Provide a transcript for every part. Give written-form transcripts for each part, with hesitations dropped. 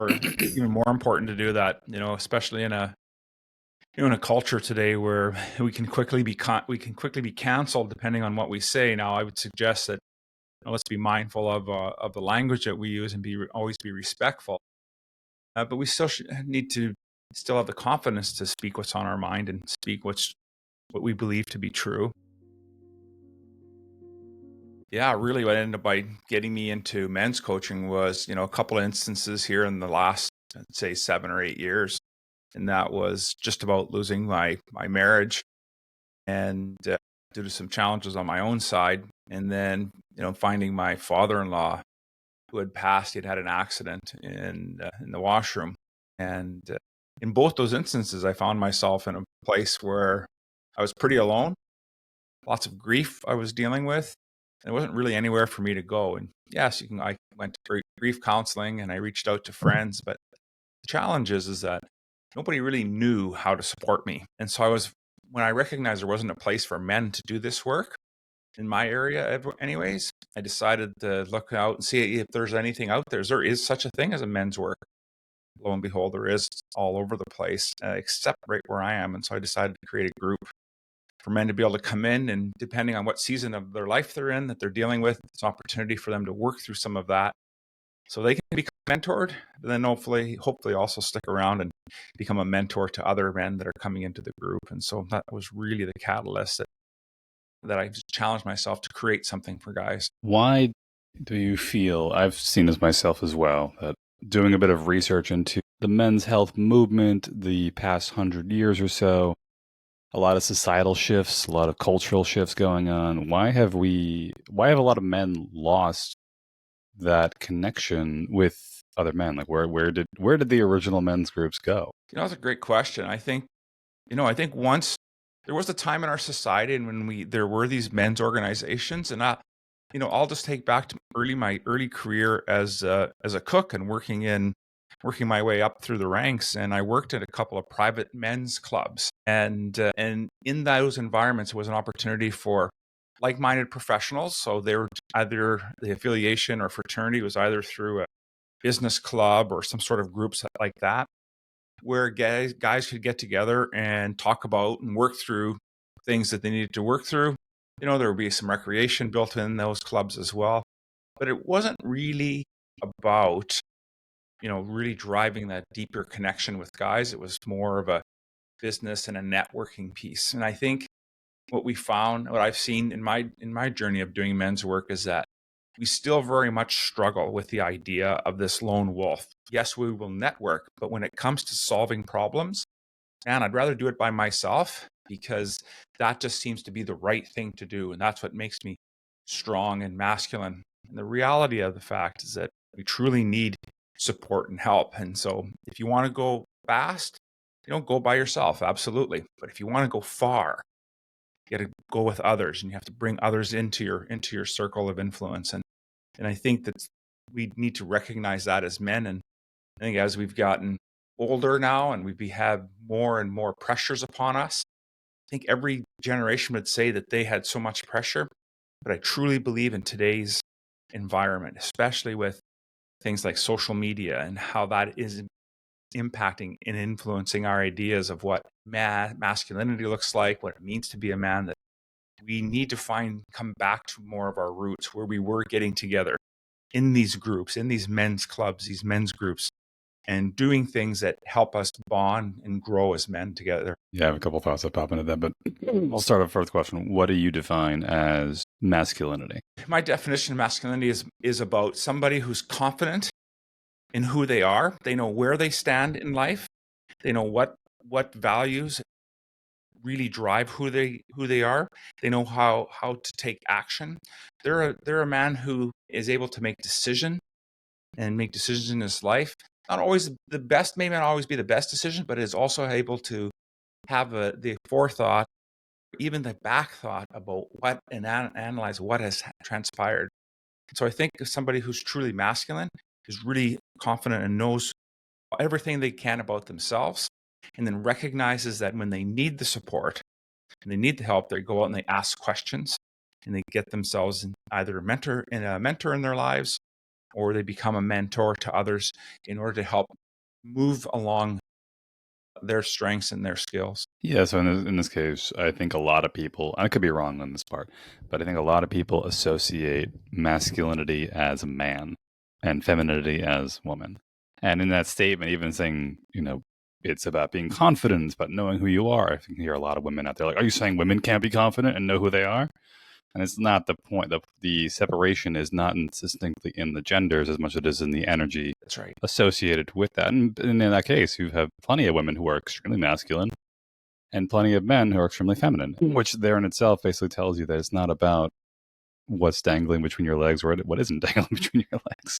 or even more important to do that, especially in a culture today where we can quickly be canceled depending on what we say. Now, I would suggest that let's be mindful of the language that we use and always be respectful. But we still need to still have the confidence to speak what's on our mind and speak what we believe to be true. Yeah, really what ended up by getting me into men's coaching was, a couple of instances here in the last, I'd say 7 or 8 years. And that was just about losing my marriage and due to some challenges on my own side. And then, finding my father-in-law who had passed. He'd had an accident in the washroom. And in both those instances, I found myself in a place where I was pretty alone, lots of grief I was dealing with. And there wasn't really anywhere for me to go. And yes, I went to grief counseling and I reached out to friends, but the challenge is that nobody really knew how to support me. And so when I recognized there wasn't a place for men to do this work in my area anyways, I decided to look out and see if there's anything out there. There is such a thing as a men's work. Lo and behold, there is all over the place, except right where I am. And so I decided to create a group for men to be able to come in, and depending on what season of their life they're in, that they're dealing with, it's an opportunity for them to work through some of that so they can become mentored, but then hopefully also stick around and become a mentor to other men that are coming into the group. And so that was really the catalyst that I challenged myself to create something for guys. Why do you feel, I've seen this myself as well, that doing a bit of research into the men's health movement the past 100 years or so, a lot of societal shifts, a lot of cultural shifts going on. Why have a lot of men lost that connection with other men? Like where did the original men's groups go? That's a great question. I think once there was a time in our society and when there were these men's organizations, and I'll just take back to my early career as a cook and working my way up through the ranks. And I worked at a couple of private men's clubs, and in those environments, it was an opportunity for like-minded professionals. So they were either the affiliation or fraternity was either through a business club or some sort of groups like that, where guys could get together and talk about and work through things that they needed to work through. There would be some recreation built in those clubs as well. But it wasn't really about, really driving that deeper connection with guys. It was more of a business and a networking piece. And I think what I've seen in my journey of doing men's work is that we still very much struggle with the idea of this lone wolf. Yes, we will network, but when it comes to solving problems, man, I'd rather do it by myself, because that just seems to be the right thing to do. And that's what makes me strong and masculine. And the reality of the fact is that we truly need support and help. And so if you want to go fast, go by yourself, absolutely. But if you want to go far, you got to go with others, and you have to bring others into your circle of influence. And I think that we need to recognize that as men. And I think as we've gotten older now and we have more and more pressures upon us, I think every generation would say that they had so much pressure. But I truly believe in today's environment, especially with things like social media and how that is impacting and influencing our ideas of what masculinity looks like, what it means to be a man, that we need to come back to more of our roots, where we were getting together in these groups, in these men's clubs, these men's groups, and doing things that help us bond and grow as men together. Yeah, I have a couple thoughts that pop into that, but I'll start off first question. What do you define as masculinity? My definition of masculinity is about somebody who's confident in who they are. They know where they stand in life. They know what values really drive who they are. They know how to take action. They're a man who is able to make decisions in his life. Not always the best, may not always be the best decision, but is also able to have the forethought, even the back thought about what, and analyze what has transpired. So I think somebody who's truly masculine is really confident and knows everything they can about themselves, and then recognizes that when they need the support and they need the help, they go out and they ask questions, and they get themselves either a mentor in their lives, or they become a mentor to others in order to help move along their strengths and their skills. Yeah, so in this case, I think a lot of people, I could be wrong on this part, but I think a lot of people associate masculinity as man and femininity as woman. And in that statement, even saying, it's about being confident, it's about knowing who you are. I think you hear a lot of women out there like, are you saying women can't be confident and know who they are? And it's not the point. The separation is not distinctly in the genders as much as it is in the energy That's right. associated with that. And in that case, you have plenty of women who are extremely masculine and plenty of men who are extremely feminine, which there in itself basically tells you that it's not about what's dangling between your legs or what isn't dangling between your legs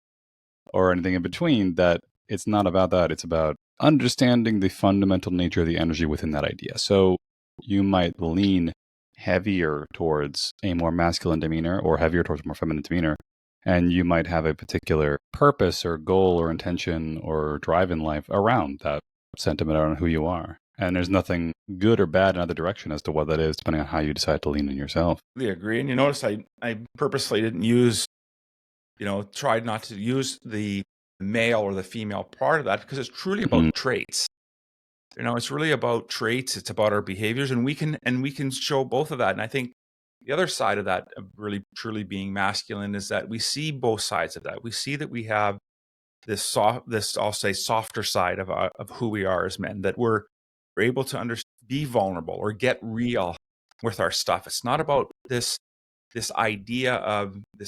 or anything in between. That it's not about that. It's about understanding the fundamental nature of the energy within that idea. So you might lean heavier towards a more masculine demeanor or heavier towards a more feminine demeanor. And you might have a particular purpose or goal or intention or drive in life around that sentiment around who you are. And there's nothing good or bad in either direction as to what that is, depending on how you decide to lean in yourself. I agree. And you notice I purposely didn't use, tried not to use the male or the female part of that because it's truly about traits. It's really about traits. It's about our behaviors, and we can show both of that. And I think the other side of that, of really truly being masculine, is that we see both sides of that. We see that we have this I'll say softer side of who we are as men, that we're able to be vulnerable or get real with our stuff. It's not about this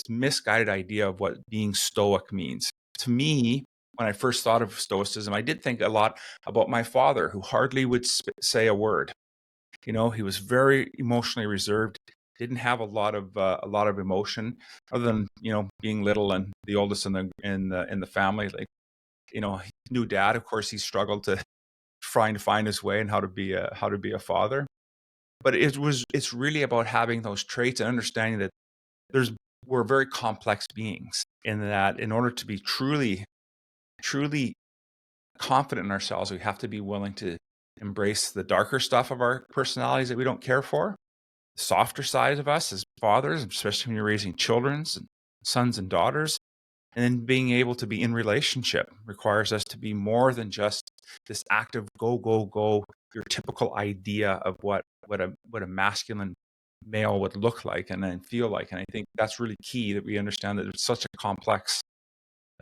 misguided idea of what being stoic means. To me, when I first thought of stoicism, I did think a lot about my father, who hardly would say a word. He was very emotionally reserved, didn't have a lot of emotion, other than being little and the oldest in the family. Like, new dad, of course, he struggled to trying to find his way and how to be a father. But it's really about having those traits and understanding that we're very complex beings, in that in order to be truly confident in ourselves, we have to be willing to embrace the darker stuff of our personalities that we don't care for, the softer side of us as fathers, especially when you're raising children, sons and daughters. And then being able to be in relationship requires us to be more than just this active go, go, go, your typical idea of what a masculine male would look like and then feel like. And I think that's really key, that we understand that it's such a complex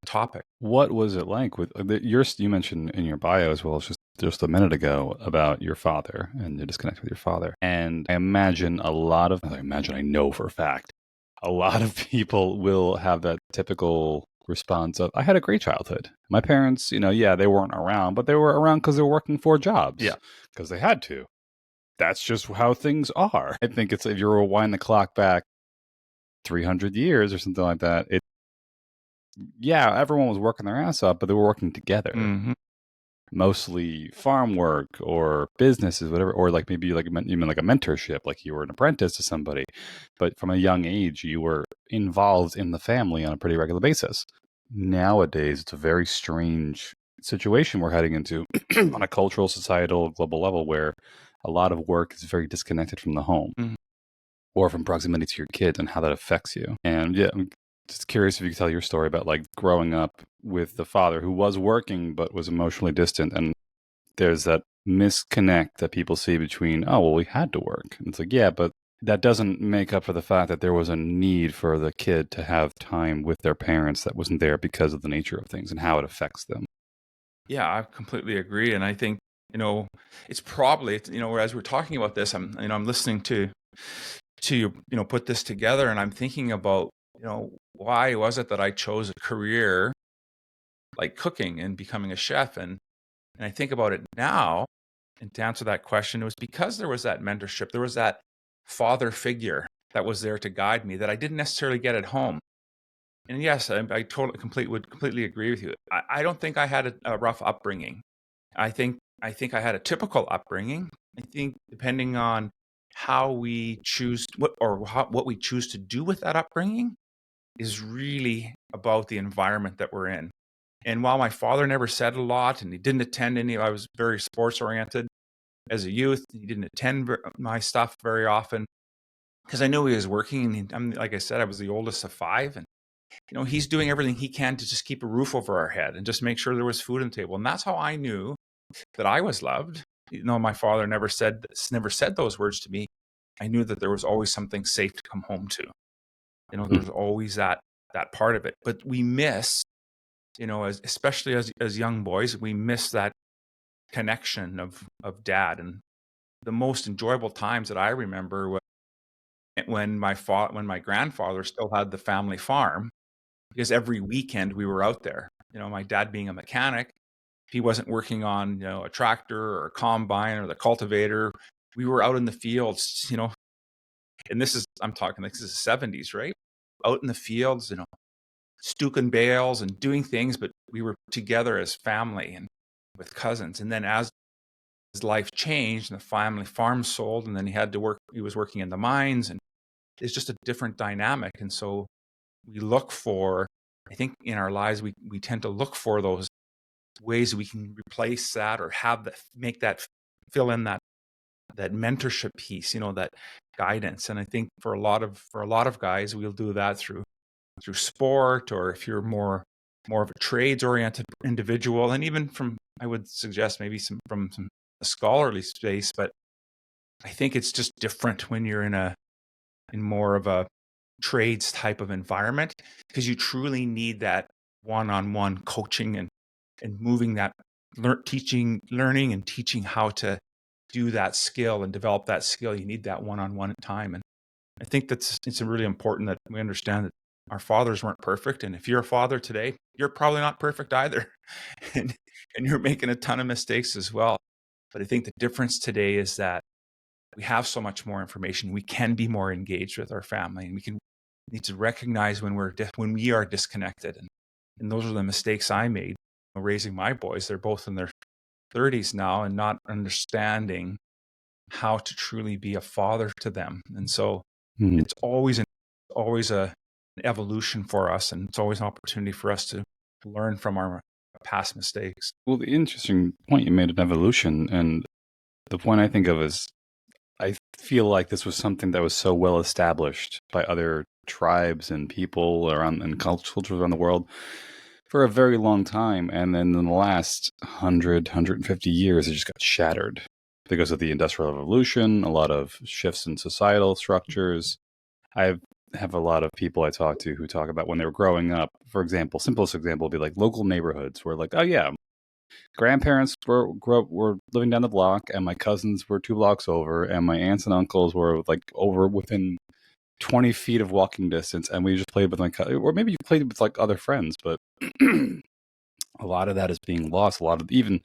topic. What was it like with you mentioned in your bio as well as just a minute ago about your father and the disconnect with your father? And I know for a fact, a lot of people will have that typical response of, I had a great childhood. My parents, they weren't around, but they were around because they were working 4 jobs. Yeah. Because they had to. That's just how things are. I think it's, if you rewind the clock back 300 years or something like that, everyone was working their ass off, but they were working together. Mm-hmm. Mostly farm work or businesses, whatever, or like maybe like even like a mentorship, like you were an apprentice to somebody. But from a young age, you were involved in the family on a pretty regular basis. Nowadays, it's a very strange situation we're heading into on a cultural, societal, global level, where a lot of work is very disconnected from the home. Mm-hmm. Or from proximity to your kids and how that affects you. And I'm just curious if you could tell your story about like growing up with the father who was working but was emotionally distant. And there's that misconnect that people see between, oh, well, we had to work. And it's like, yeah, but that doesn't make up for the fact that there was a need for the kid to have time with their parents that wasn't there because of the nature of things and how it affects them. Yeah, I completely agree. And I think, it's probably, as we're talking about this, I'm listening to you, put this together, and I'm thinking about, why was it that I chose a career like cooking and becoming a chef? And I think about it now, and to answer that question, it was because there was that mentorship, there was that father figure that was there to guide me that I didn't necessarily get at home. And yes, I would completely agree with you. I don't think I had a rough upbringing. I think I had a typical upbringing. I think depending on how we choose what we choose to do with that upbringing is really about the environment that we're in. And while my father never said a lot, and he didn't attend I was very sports oriented as a youth. He didn't attend my stuff very often because I knew he was working. And like I said, I was the oldest of 5, and he's doing everything he can to just keep a roof over our head and just make sure there was food on the table. And that's how I knew that I was loved. My father never said those words to me. I knew that there was always something safe to come home to. There was always that part of it. But we miss, especially as young boys, we miss that connection of dad. And the most enjoyable times that I remember was when my grandfather still had the family farm, because every weekend we were out there. My dad being a mechanic, if he wasn't working on a tractor or a combine or the cultivator, we were out in the fields. And I'm talking like this is the 70s, right? Out in the fields, stooking bales and doing things, but we were together as family and with cousins. And then as his life changed and the family farm sold, and then he was working in the mines, and it's just a different dynamic. And so I think in our lives, we tend to look for those ways we can replace that or fill in that mentorship piece, that guidance. And I think for a lot of guys, we'll do that through sport, or if you're more of a trades oriented individual, and even I would suggest maybe from a scholarly space. But I think it's just different when you're in more of a trades type of environment, because you truly need that one-on-one coaching and moving that learning and teaching how to do that skill and develop that skill. You need that one-on-one time. And I think it's really important that we understand that our fathers weren't perfect. And if you're a father today, you're probably not perfect either. and you're making a ton of mistakes as well. But I think the difference today is that we have so much more information. We can be more engaged with our family, and we need to recognize when we are disconnected. And those are the mistakes I made raising my boys. They're both in their 30s now, and not understanding how to truly be a father to them. And so it's always an evolution for us, and it's always an opportunity for us to learn from our past mistakes. Well, the interesting point you made in evolution, and the point I think of is, I feel like this was something that was so well established by other tribes and people and cultures around the world for a very long time. And then in the last 150 years, it just got shattered because of the Industrial Revolution, a lot of shifts in societal structures. I have a lot of people I talk to who talk about when they were growing up. For example, simplest example would be like local neighborhoods where, like, oh yeah, grandparents were living down the block, and my cousins were 2 blocks over, and my aunts and uncles were like over within 20 feet of walking distance, and we just played with my cousin, or maybe you played with like other friends, but a lot of that is being lost. A lot of even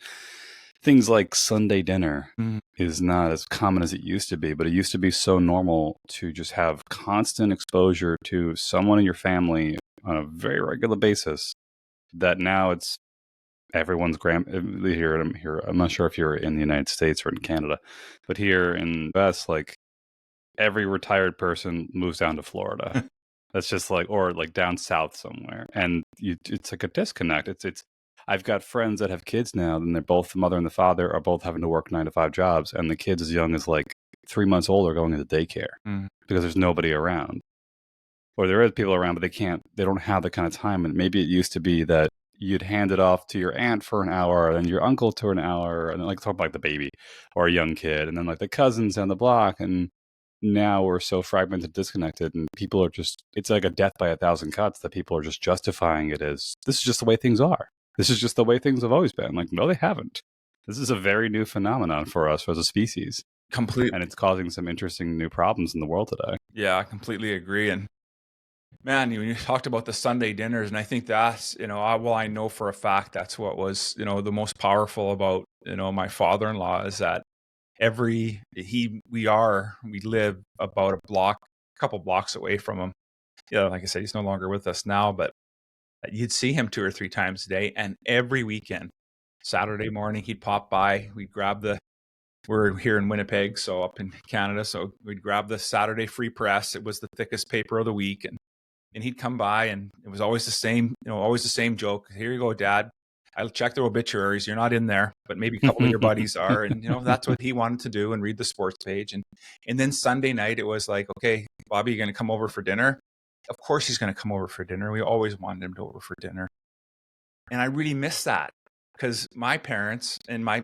things like Sunday dinner is not as common as it used to be, but it used to be so normal to just have constant exposure to someone in your family on a very regular basis that now it's everyone's here. I'm not sure if you're in the United States or in Canada, but here in the US, like every retired person moves down to Florida. That's just like, or like down south somewhere, and it's like a disconnect. It's. I've got friends that have kids now, and they're both the mother and the father are both having to work 9 to 5 jobs, and the kids as young as like 3 months old are going into daycare because there's nobody around, or there is people around, but they don't have the kind of time. And maybe it used to be that you'd hand it off to your aunt for an hour, and then your uncle to an hour, and then like talk about like the baby or a young kid, and then like the cousins down the block. And now we're so fragmented, disconnected, and people are just, it's like a death by 1,000 cuts that people are just justifying it as, this is just the way things are. This is just the way things have always been. Like, no, they haven't. This is a very new phenomenon for us as a species. Completely. And it's causing some interesting new problems in the world today. Yeah, I completely agree. And man, when you talked about the Sunday dinners, and I think that's, I know for a fact that's what was, the most powerful about, my father-in-law, is that we live about a couple blocks away from him. Like I said, he's no longer with us now, but you'd see him 2 or 3 times a day. And every weekend, Saturday morning, he'd pop by. We're here in Winnipeg, so up in Canada. So we'd grab the Saturday Free Press. It was the thickest paper of the week. And he'd come by, and it was always the same joke. Here you go, Dad. I'll check the obituaries. You're not in there, but maybe a couple of your buddies are. And, that's what he wanted to do, and read the sports page. And then Sunday night, it was like, okay, Bobby, you're going to come over for dinner. of course he's going to come over for dinner. We always wanted him to over for dinner. And I really miss that because my parents and my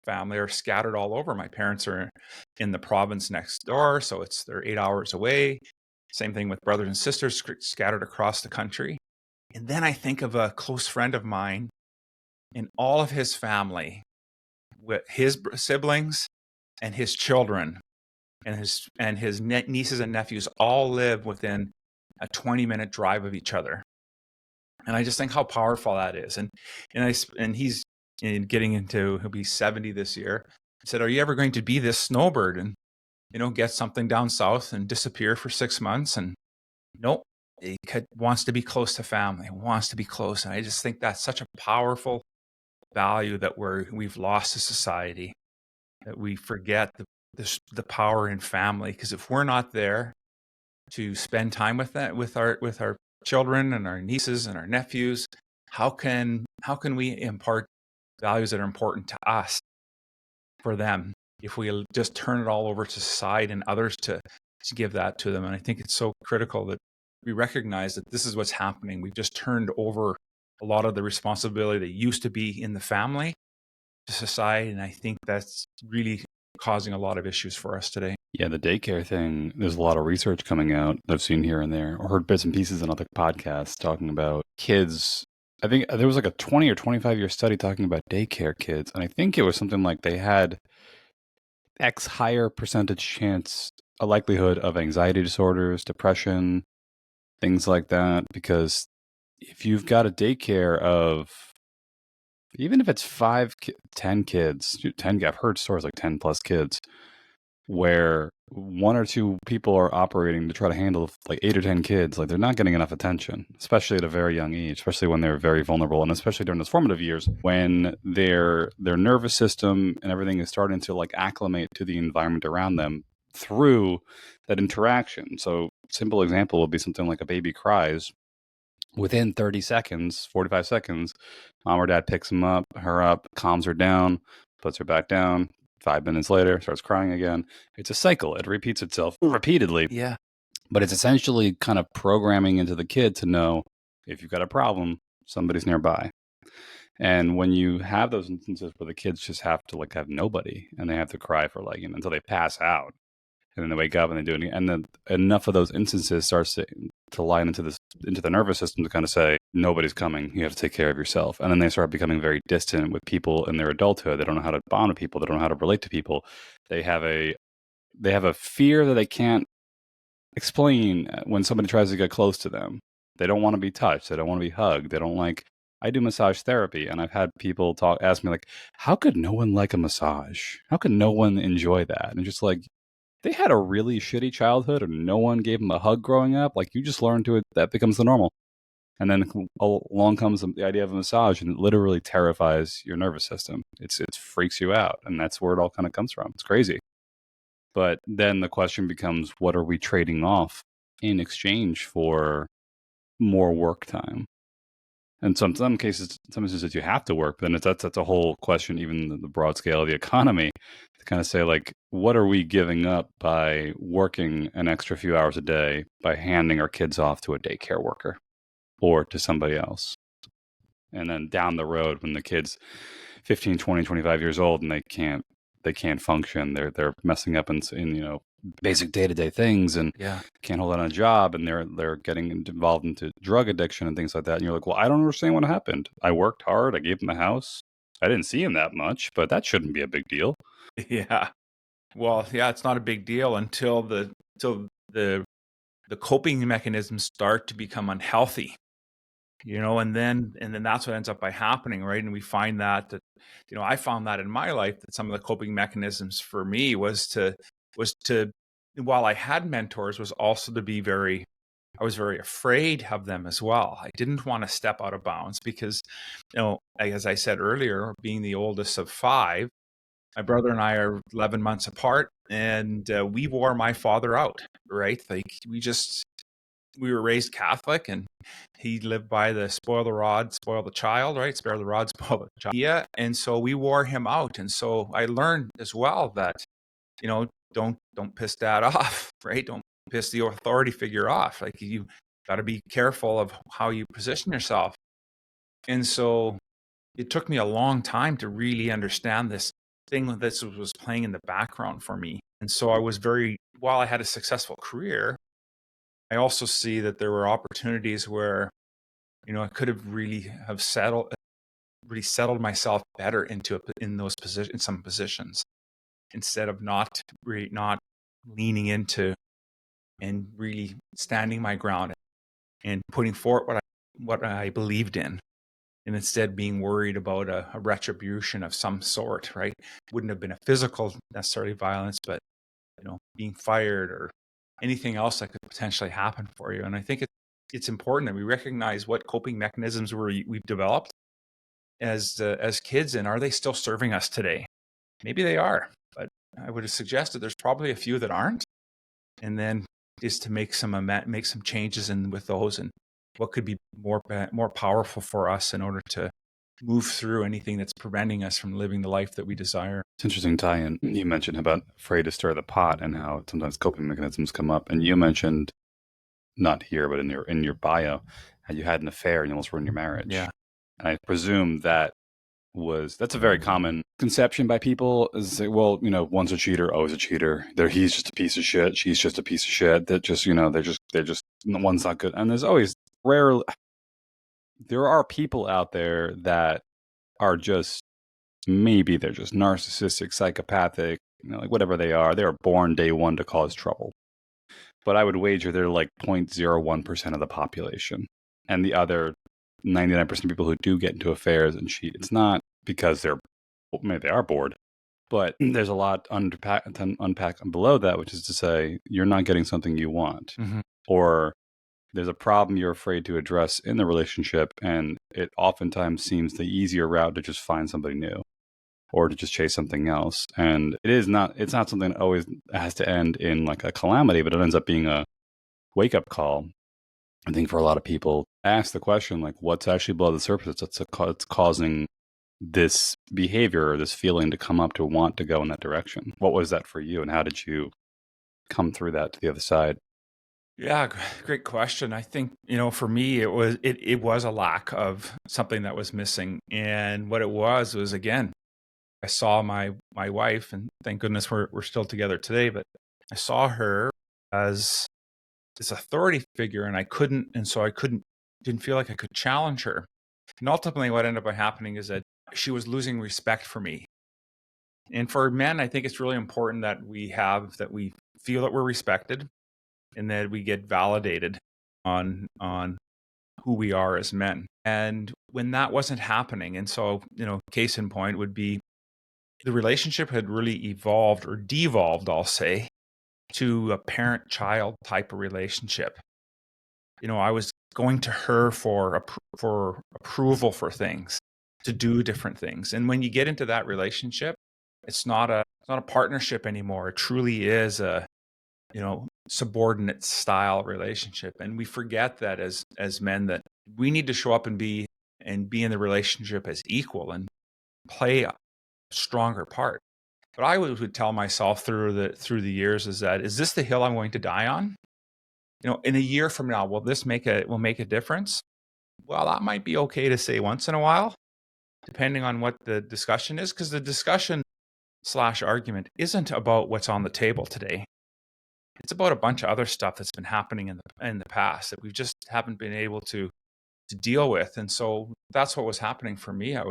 family are scattered all over. My parents are in the province next door, so they're 8 hours away. Same thing with brothers and sisters scattered across the country. And then I think of a close friend of mine and all of his family, with his siblings and his children and his nieces and nephews all live within a 20-minute drive of each other. And I just think how powerful that is. And he's getting into, he'll be 70 this year. I said, "Are you ever going to be this snowbird and get something down south and disappear for 6 months?" And nope, he wants to be close to family, wants to be close. And I just think that's such a powerful value that we've lost as society, that we forget the power in family. Because if we're not there to spend time with our children and our nieces and our nephews, how can we impart values that are important to us for them if we just turn it all over to society and others to give that to them? And I think it's so critical that we recognize that this is what's happening. We've just turned over a lot of the responsibility that used to be in the family to society, and I think that's really causing a lot of issues for us today. Yeah, the daycare thing, there's a lot of research coming out I've seen here and there, or heard bits and pieces in other podcasts talking about kids. I think there was like a 20 or 25-year study talking about daycare kids, and I think it was something like they had X higher percentage chance, a likelihood of anxiety disorders, depression, things like that, because if you've got a daycare of, even if it's 10 kids, 10, I've heard stories like 10 plus kids, where one or two people are operating to try to handle like 8 or 10 kids, like they're not getting enough attention, especially at a very young age, especially when they're very vulnerable, and especially during those formative years when their nervous system and everything is starting to like acclimate to the environment around them through that interaction. So simple example would be something like a baby cries. Within 30 seconds, 45 seconds, mom or dad picks her up, calms her down, puts her back down. 5 minutes later, starts crying again. It's a cycle. It repeats itself repeatedly. Yeah. But it's essentially kind of programming into the kid to know if you've got a problem, somebody's nearby. And when you have those instances where the kids just have to like have nobody and they have to cry for like until they pass out, and then they wake up and they do it again. And then enough of those instances starts to line into the nervous system to kind of say, nobody's coming. You have to take care of yourself. And then they start becoming very distant with people in their adulthood. They don't know how to bond with people. They don't know how to relate to people. They have a fear that they can't explain when somebody tries to get close to them. They don't want to be touched. They don't want to be hugged. They don't like, I do massage therapy, and I've had people ask me like, how could no one like a massage? How could no one enjoy that? And just like, they had a really shitty childhood and no one gave them a hug growing up, like you just learn that becomes the normal. And then along comes the idea of a massage, and it literally terrifies your nervous system. It freaks you out, and that's where it all kind of comes from. It's crazy. But then the question becomes, what are we trading off in exchange for more work time? And some cases, some instances you have to work, but then that's a whole question, even the broad scale of the economy, to kind of say like, what are we giving up by working an extra few hours a day by handing our kids off to a daycare worker or to somebody else? And then down the road, when the kid's 15, 20, 25 years old and they can't function, they're messing up in basic day-to-day things and can't hold on a job, and they're getting involved into drug addiction and things like that. And you're like, well, I don't understand what happened. I worked hard. I gave him the house. I didn't see him that much, but that shouldn't be a big deal. Yeah. Well, yeah, it's not a big deal until the coping mechanisms start to become unhealthy. And then that's what ends up by happening, right? And we find that I found that in my life, that some of the coping mechanisms for me was to while I had mentors, was also to be I was very afraid of them as well. I didn't want to step out of bounds because, as I said earlier, being the oldest of 5, my brother and I are 11 months apart, and we wore my father out, right? Like we were raised Catholic, and he lived by the spoil the rod, spoil the child, right? Spare the rod, spoil the child. Yeah. And so we wore him out. And so I learned as well that, don't piss dad off, right? Don't piss the authority figure off. Like got to be careful of how you position yourself. And so it took me a long time to really understand this thing that was playing in the background for me. And so I was while I had a successful career, I also see that there were opportunities where, I could have really settled myself better in some positions, instead of not leaning into and really standing my ground and putting forward what I believed in, and instead being worried about a retribution of some sort, right? Wouldn't have been a physical necessarily violence, but being fired or anything else that could potentially happen for you. And I think it's important that we recognize what coping mechanisms we've developed as kids, and are they still serving us today? Maybe they are, but I would have suggested there's probably a few that aren't. And then is to make some changes with those, and what could be more powerful for us in order to move through anything that's preventing us from living the life that we desire. It's interesting tie-in. You mentioned about afraid to stir the pot and how sometimes coping mechanisms come up. And you mentioned, not here, but in your bio, how you had an affair and you almost ruined your marriage. Yeah. And I presume that's a very common conception by people, is say, well, one's a cheater, always a cheater. He's just a piece of shit. She's just a piece of shit. That just, they're just one's not good. And there's always there are people out there that are just, maybe they're just narcissistic, psychopathic, like whatever they are born day one to cause trouble. But I would wager they're like 0.01% of the population. And the other 99% of people who do get into affairs and cheat, it's not because maybe they are bored, but there's a lot to unpack below that, which is to say, you're not getting something you want. Mm-hmm. Or there's a problem you're afraid to address in the relationship, and it oftentimes seems the easier route to just find somebody new or to just chase something else. And it's not something that always has to end in like a calamity, but it ends up being a wake-up call. I think for a lot of people, ask the question, like, what's actually below the surface that's causing this behavior or this feeling to come up to want to go in that direction? What was that for you, and how did you come through that to the other side? Yeah, great question. I think, for me, it was a lack of something that was missing. And what it was, again, I saw my wife, and thank goodness we're still together today, but I saw her as this authority figure, and didn't feel like I could challenge her. And ultimately what ended up happening is that she was losing respect for me. And for men, I think it's really important that we feel that we're respected, and that we get validated on who we are as men. And when that wasn't happening, and so, case in point would be the relationship had really evolved or devolved, I'll say, to a parent-child type of relationship. I was going to her for approval for things, to do different things. And when you get into that relationship, it's not a partnership anymore. It truly is a subordinate style relationship. And we forget that as men, that we need to show up and be in the relationship as equal and play a stronger part. But I would tell myself through the years is this the hill I'm going to die on? In a year from now, will this make a difference? Well, that might be okay to say once in a while, depending on what the discussion is, because the discussion / argument isn't about what's on the table today. It's about a bunch of other stuff that's been happening in the past that we just haven't been able to deal with. And so that's what was happening for me. I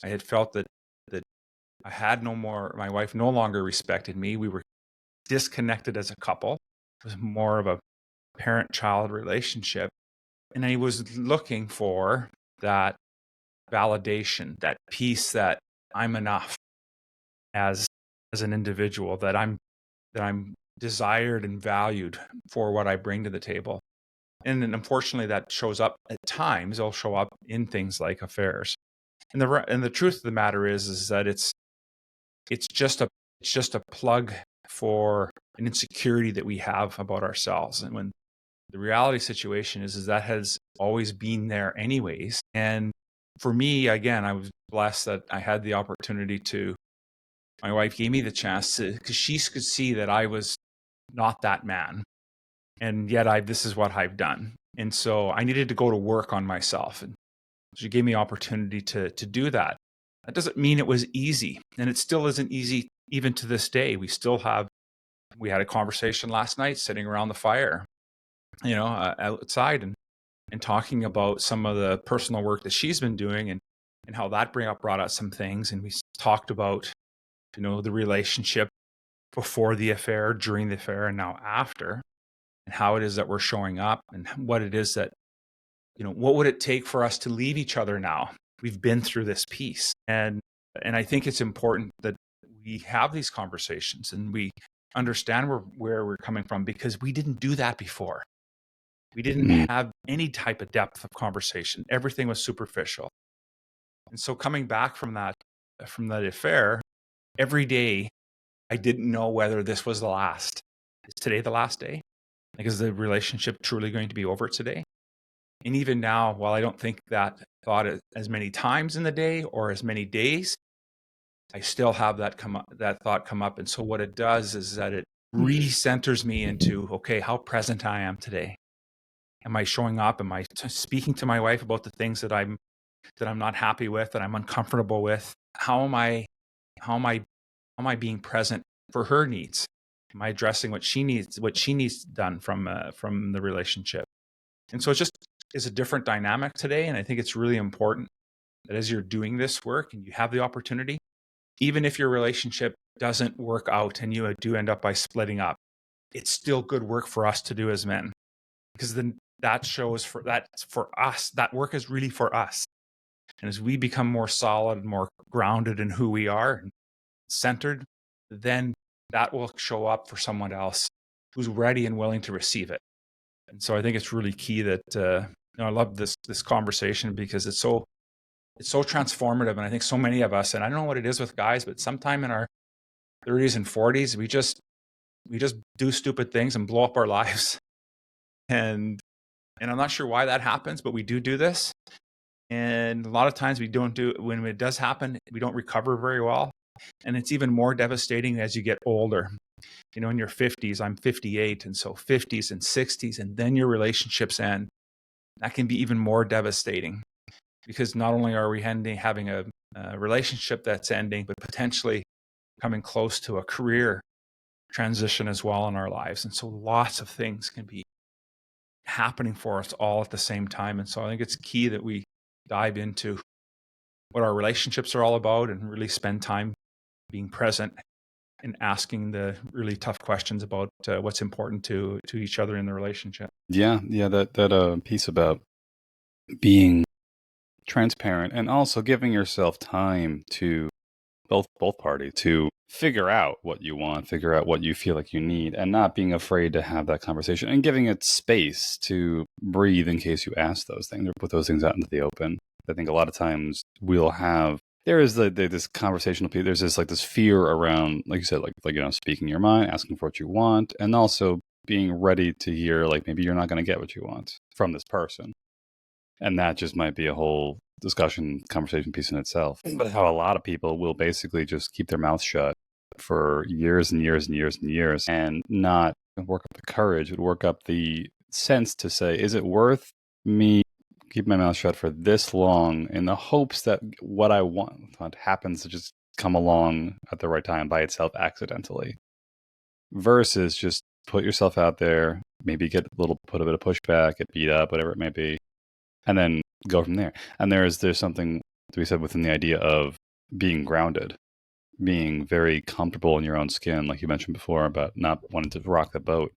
had felt that my wife no longer respected me. We were disconnected as a couple. It was more of a parent-child relationship. And I was looking for that validation, that piece that I'm enough as an individual, that I'm desired and valued for what I bring to the table. And then unfortunately that shows up at times. It'll show up in things like affairs. And the truth of the matter is that it's just a plug for an insecurity that we have about ourselves. And when the reality situation is that has always been there anyways. And for me, again, I was blessed that I had the opportunity my wife gave me the chance to, because she could see that I was not that man. And yet this is what I've done. And so I needed to go to work on myself. And she gave me opportunity to do that. That doesn't mean it was easy. And it still isn't easy even to this day. We had a conversation last night sitting around the fire, outside and talking about some of the personal work that she's been doing and how that brought out some things. And we talked about, the relationship before the affair, during the affair, and now after, and how it is that we're showing up and what it is that, what would it take for us to leave each other now? We've been through this piece. And I think it's important that we have these conversations and we understand where we're coming from, because we didn't do that before. We didn't have any type of depth of conversation. Everything was superficial. And so coming back from that affair, every day I didn't know whether this was the last. Is today the last day? Like, is the relationship truly going to be over today? And even now, while I don't think that thought as many times in the day or as many days, I still have that thought come up. And so what it does is that it recenters me into, okay, how present I am today. Am I showing up? Am I speaking to my wife about the things that I'm not happy with, that I'm uncomfortable with? How am I being present for her needs? Am I addressing what she needs done from the relationship? And so it just is a different dynamic today. And I think it's really important that as you're doing this work and you have the opportunity, even if your relationship doesn't work out and you do end up by splitting up, it's still good work for us to do as men, because then that shows that's for us. That work is really for us. And as we become more solid, more grounded in who we are and centered, then that will show up for someone else who's ready and willing to receive it. And so I think it's really key that I love this conversation, because it's so transformative. And I think so many of us, and I don't know what it is with guys, but sometime in our 30s and 40s, we just do stupid things and blow up our lives. And I'm not sure why that happens, but we do this. And a lot of times when it does happen, we don't recover very well. And it's even more devastating as you get older. In your 50s, I'm 58. And so 50s and 60s, and then your relationships end. That can be even more devastating, because not only are we having a relationship that's ending, but potentially coming close to a career transition as well in our lives. And so lots of things can be happening for us all at the same time. And so I think it's key that we dive into what our relationships are all about and really spend time being present and asking the really tough questions about what's important to each other in the relationship. Yeah, that piece about being transparent and also giving yourself time to both parties to figure out what you want, figure out what you feel like you need, and not being afraid to have that conversation and giving it space to breathe in case you ask those things or put those things out into the open. I think a lot of times there is this conversational piece. There's this fear around, like you said, like speaking your mind, asking for what you want, and also being ready to hear, like, maybe you're not going to get what you want from this person. And that just might be a whole conversation piece in itself. But how a lot of people will basically just keep their mouth shut for years and years and years and years and not work up the courage, but work up the sense to say, is it worth me keep my mouth shut for this long in the hopes that what I want happens to just come along at the right time by itself accidentally, versus just put yourself out there, maybe put a bit of pushback, get beat up, whatever it may be, and then go from there. And there's something to be said within the idea of being grounded, being very comfortable in your own skin, like you mentioned before, about not wanting to rock the boat.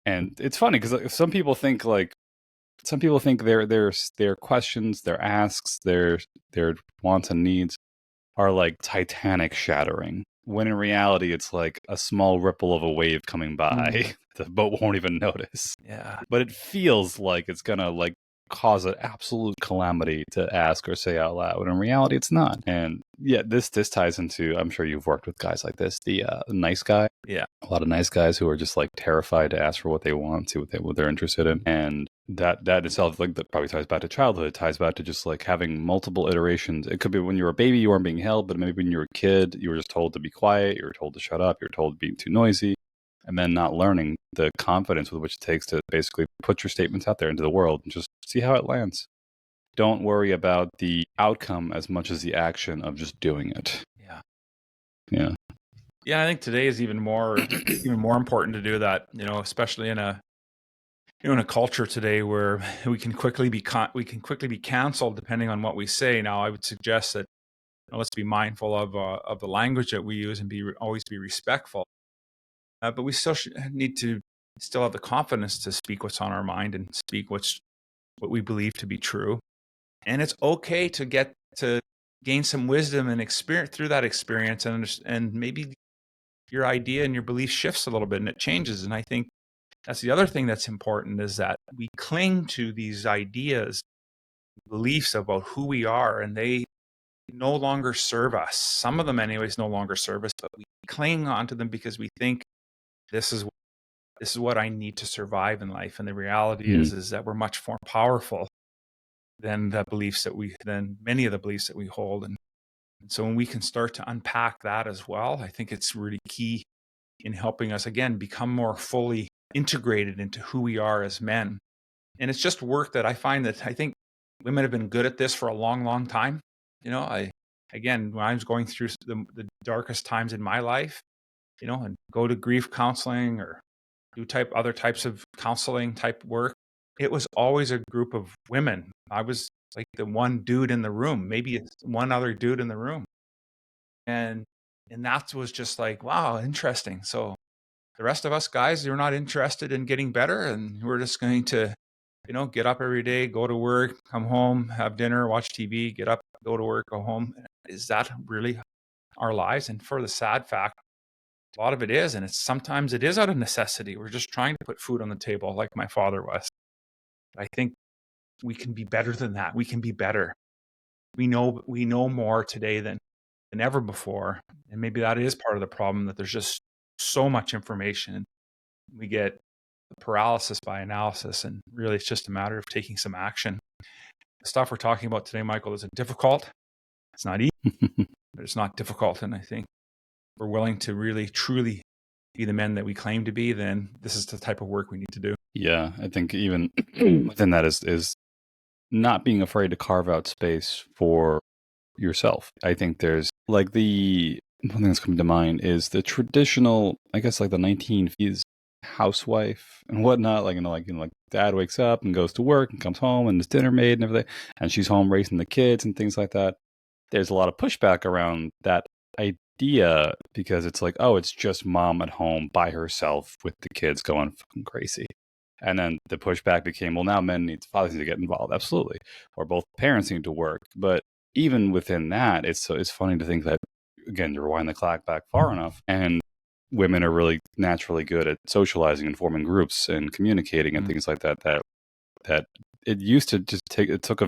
And it's funny because some people think their questions, their asks, their wants and needs are like Titanic shattering, when in reality it's like a small ripple of a wave coming by. The boat won't even notice. Yeah. But it feels like it's gonna like cause an absolute calamity to ask or say out loud, when in reality it's not. And yeah, this ties into, I'm sure you've worked with guys like this, the nice guy. Yeah. A lot of nice guys who are just like terrified to ask for what they want, see what they're interested in. And that itself, like, that probably ties back to childhood. It ties back to just like having multiple iterations. It could be when you were a baby, you weren't being held, but maybe when you were a kid, you were just told to be quiet, you were told to shut up, you were told to be too noisy. and then not learning the confidence with which it takes to basically put your statements out there into the world and just see how it lands. Don't worry about the outcome as much as the action of just doing it. Yeah. Yeah. Yeah, I think today is even more important to do that, especially in a culture today where we can quickly be canceled depending on what we say. Now, I would suggest that let's be mindful of the language that we use and always be respectful. But we still need to still have the confidence to speak what's on our mind and speak what we believe to be true. And it's okay to gain some wisdom and experience through that experience, and maybe your idea and your belief shifts a little bit and it changes. And I think that's the other thing that's important, is that we cling to these ideas, beliefs about who we are, and they no longer serve us. Some of them anyways no longer serve us, but we cling onto them because we think this is what I need to survive in life. And the reality is that we're much more powerful than many of the beliefs that we hold. And so when we can start to unpack that as well, I think it's really key in helping us, again, become more fully integrated into who we are as men. And it's just work that I think women have been good at this for a long, long time. When I was going through the darkest times in my life, and go to grief counseling or do other types of counseling type work, it was always a group of women. I was like the one dude in the room, maybe it's one other dude in the room. And that was just like, wow, interesting. So the rest of us guys, you're not interested in getting better, and we're just going to, get up every day, go to work, come home, have dinner, watch TV, get up, go to work, go home. Is that really our lives? And for the sad fact, a lot of it is, and sometimes it is out of necessity. We're just trying to put food on the table like my father was. I think we can be better than that. We can be better. We know more today than ever before. And maybe that is part of the problem, that there's just so much information. We get paralysis by analysis, and really it's just a matter of taking some action. The stuff we're talking about today, Michael, is difficult. It's not easy, but it's not difficult. And I think we're willing to really, truly be the men that we claim to be, then this is the type of work we need to do. Yeah, I think even within that is not being afraid to carve out space for yourself. I think there's like the one thing that's coming to mind is the traditional, I guess, like the 1950s housewife and whatnot. Like dad wakes up and goes to work and comes home and there's dinner made and everything, and she's home raising the kids and things like that. There's a lot of pushback around that idea because it's like, oh, it's just mom at home by herself with the kids going fucking crazy. And then the pushback became, well, now fathers need to get involved. Absolutely. Or both parents need to work. But even within that, it's funny to think that, again, you rewind the clock back far enough, and women are really naturally good at socializing and forming groups and communicating and things like that, that it used to just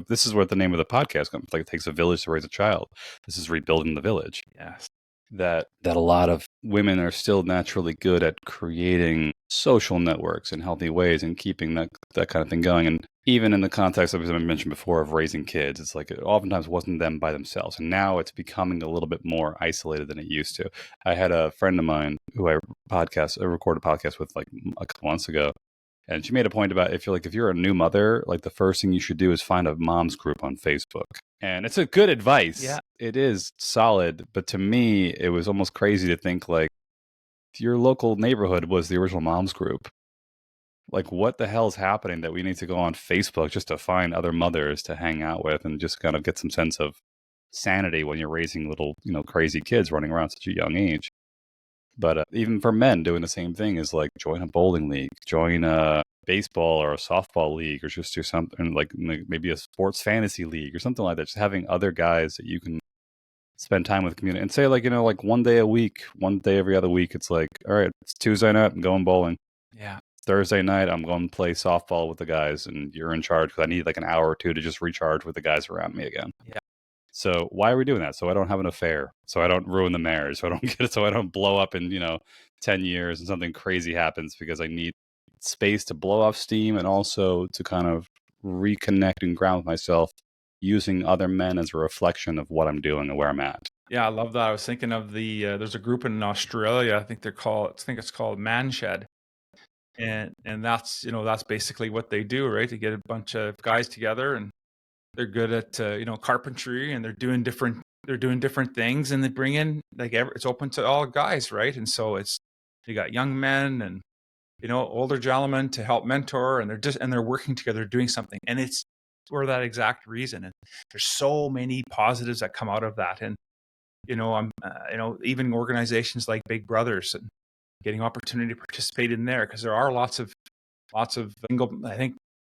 this is where the name of the podcast comes. Like, it takes a village to raise a child. This is rebuilding the village. Yes. That a lot of women are still naturally good at creating social networks in healthy ways and keeping that kind of thing going. And even in the context, as I mentioned before, of raising kids, it's like it oftentimes wasn't them by themselves. And now it's becoming a little bit more isolated than it used to. I had a friend of mine who I recorded a podcast with like a couple months ago. And she made a point about if you're a new mother, like the first thing you should do is find a mom's group on Facebook. And it's a good advice. Yeah. It is solid. But to me, it was almost crazy to think like your local neighborhood was the original mom's group. Like, what the hell is happening that we need to go on Facebook just to find other mothers to hang out with and just kind of get some sense of sanity when you're raising little, crazy kids running around at such a young age. But even for men, doing the same thing is like join a bowling league, join a baseball or a softball league, or just do something like maybe a sports fantasy league or something like that. Just having other guys that you can spend time with, community, and say like, like one day a week, one day every other week. It's like, all right, it's Tuesday night, I'm going bowling. Yeah. Thursday night, I'm going to play softball with the guys, and you're in charge because I need like an hour or two to just recharge with the guys around me again. Yeah. So why are we doing that? So I don't have an affair. So I don't ruin the marriage. So I don't get it. So I don't blow up in 10 years and something crazy happens, because I need space to blow off steam and also to kind of reconnect and ground myself using other men as a reflection of what I'm doing and where I'm at. Yeah, I love that. I was thinking of there's a group in Australia. I think it's called Man Shed, and that's that's basically what they do, right? They get a bunch of guys together, and they're good at carpentry, and they're doing different things, and they bring in it's open to all guys, right? And so it's you got young men and older gentlemen to help mentor, and they're working together doing something, and it's for that exact reason. And there's so many positives that come out of that. And I'm even organizations like Big Brothers and getting opportunity to participate in there, because there are lots of single. I think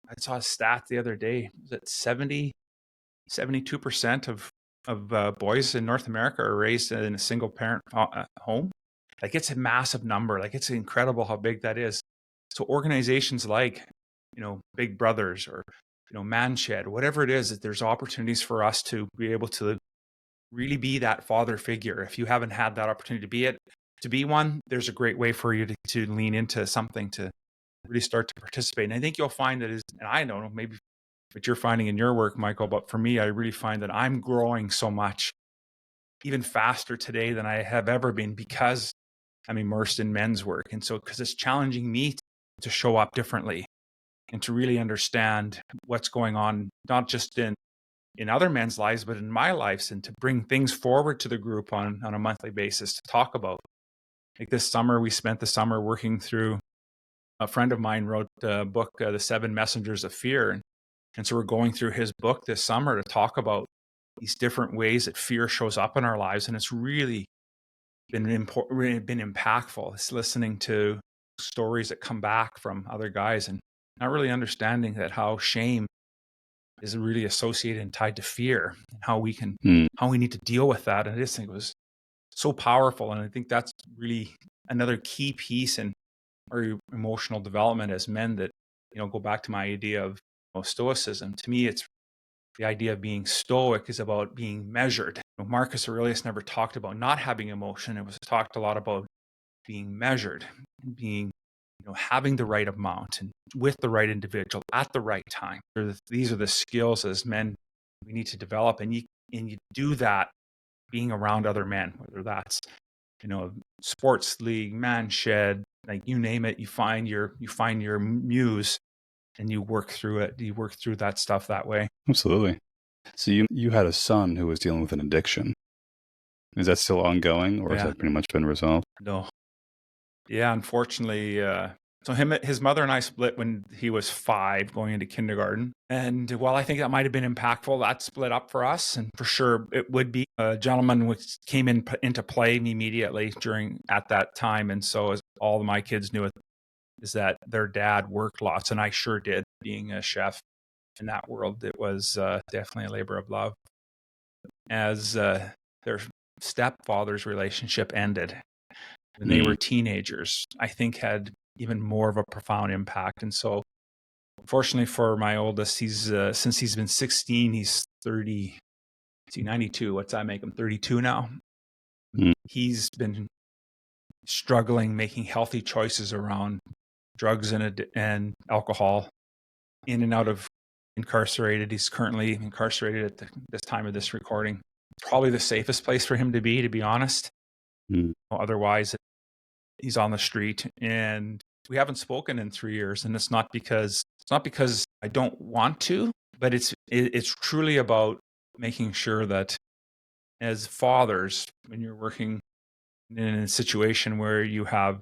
I saw a stat the other day that 72% of boys in North America are raised in a single parent home. Like, it's a massive number. Like, it's incredible how big that is. So organizations like Big Brothers or Man Shed, whatever it is, that there's opportunities for us to be able to really be that father figure. If you haven't had that opportunity to be one, there's a great way for you to lean into something, to really start to participate. And I think you'll find that and I don't know, maybe what you're finding in your work, Michael, but for me, I really find that I'm growing so much, even faster today than I have ever been, because I'm immersed in men's work. And so, because it's challenging me to show up differently and to really understand what's going on, not just in other men's lives, but in my lives, and to bring things forward to the group on a monthly basis to talk about. Like this summer, we spent the summer working through, a friend of mine wrote the book, The 7 Messengers of Fear. And so we're going through his book this summer to talk about these different ways that fear shows up in our lives. And it's really been impactful. It's listening to stories that come back from other guys, and not really understanding that how shame is really associated and tied to fear, and how we need to deal with that. And I just think it was so powerful. And I think that's really another key piece in our emotional development as men, that, go back to my idea of stoicism. To me, it's the idea of being stoic is about being measured. Marcus Aurelius never talked about not having emotion. It was talked a lot about being measured, being, having the right amount and with the right individual at the right time. These are the skills as men we need to develop. And you do that being around other men, whether that's, sports league, Man Shed, like you name it, you find your muse and you work through it. You work through that stuff that way. Absolutely. So you had a son who was dealing with an addiction. Is that still ongoing, or has that pretty much been resolved? No. Yeah, unfortunately, so his mother and I split when he was 5, going into kindergarten. And while I think that might have been impactful, that split up for us. And for sure, it would be a gentleman which came into play immediately at that time. And so, as all of my kids knew, is that their dad worked lots, and I sure did. Being a chef in that world, it was definitely a labor of love. As their stepfather's relationship ended when they were teenagers, I think had even more of a profound impact. And so, fortunately for my oldest, he's since he's been 16, he's 30. Is he 92? What's that make him? 32 now. He's been struggling making healthy choices around drugs and alcohol, in and out of incarcerated. He's currently incarcerated at this time of this recording. Probably the safest place for him to be honest. Otherwise, he's on the street, and we haven't spoken in 3 years. And it's not because I don't want to, but it's truly about making sure that as fathers, when you're working in a situation where you have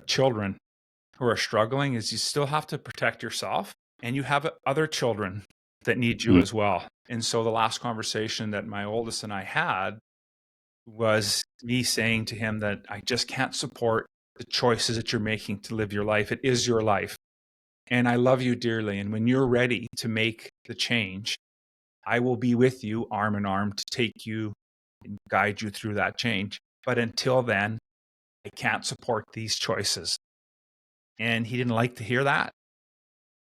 children who are struggling, is you still have to protect yourself, and you have other children that need you as well. And so the last conversation that my oldest and I had was me saying to him that I just can't support the choices that you're making to live your life. It is your life. And I love you dearly. And when you're ready to make the change, I will be with you arm in arm to take you and guide you through that change. But until then, I can't support these choices. And he didn't like to hear that.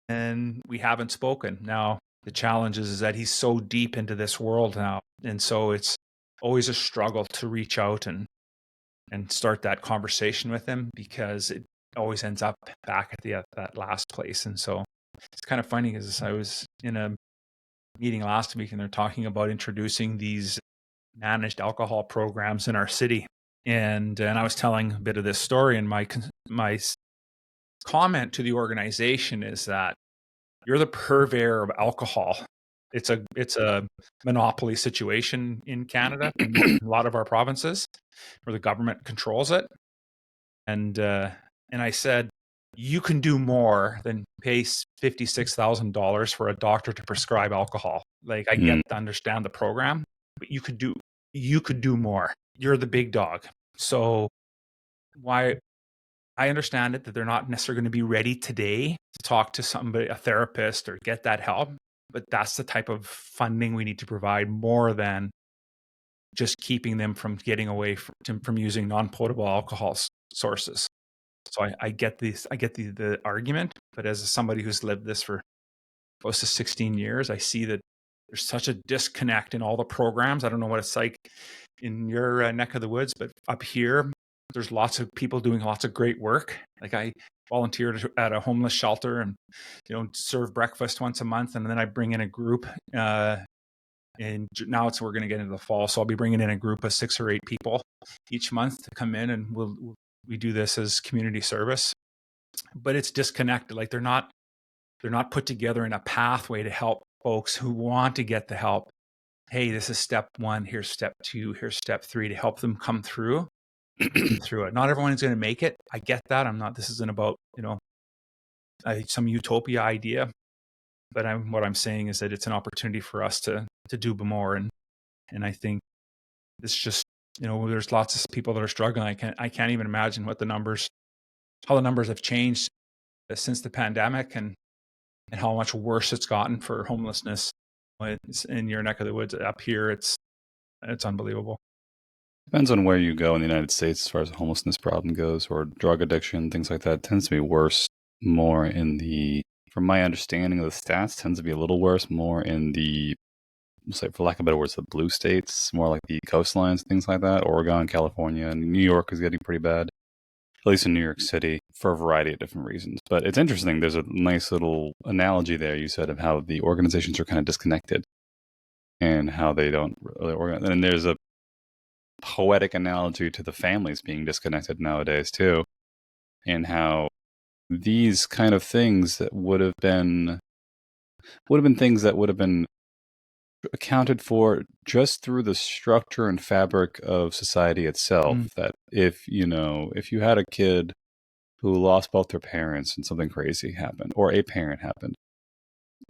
And we haven't spoken. Now, the challenge is that he's so deep into this world now. And so it's always a struggle to reach out and start that conversation with him, because it always ends up back at that last place. And so it's kind of funny, because I was in a meeting last week, and they're talking about introducing these managed alcohol programs in our city. And I was telling a bit of this story, and my comment to the organization is that you're the purveyor of alcohol. It's a monopoly situation in Canada, in a lot of our provinces, where the government controls it. And I said, you can do more than pay $56,000 for a doctor to prescribe alcohol. Like, I get to understand the program, but you could do more. You're the big dog. So why I understand it that they're not necessarily going to be ready today to talk to somebody, a therapist, or get that help. But that's the type of funding we need to provide, more than just keeping them from getting away from using non-potable alcohol sources. So I get the argument, but as somebody who's lived this for close to 16 years, I see that there's such a disconnect in all the programs. I don't know what it's like in your neck of the woods, but up here, there's lots of people doing lots of great work. Like, I volunteered at a homeless shelter and, serve breakfast once a month. And then I bring in a group, and now we're going to get into the fall. So I'll be bringing in a group of 6 or 8 people each month to come in, and we do this as community service. But it's disconnected. Like, they're not put together in a pathway to help folks who want to get the help. Hey, this is step 1. Here's step 2. Here's step 3, to help them come through it. Not everyone is going to make it. I get that. This isn't about, some utopia idea, but what I'm saying is that it's an opportunity for us to do more. And I think it's just, there's lots of people that are struggling. I can't even imagine how the numbers have changed since the pandemic, and how much worse it's gotten for homelessness in your neck of the woods. Up here, it's unbelievable. Depends on where you go in the United States as far as the homelessness problem goes, or drug addiction, things like that. It tends to be worse more from my understanding of the stats, tends to be a little worse more in the, say, for lack of better words, the blue states, more like the coastlines, things like that. Oregon, California, and New York is getting pretty bad, at least in New York City, for a variety of different reasons. But it's interesting. There's a nice little analogy there you said of how the organizations are kind of disconnected and how they don't really organize. And there's a poetic analogy to the families being disconnected nowadays too, and how these kind of things that would have been things that would have been accounted for just through the structure and fabric of society itself. That if you had a kid who lost both their parents and something crazy happened, or a parent happened,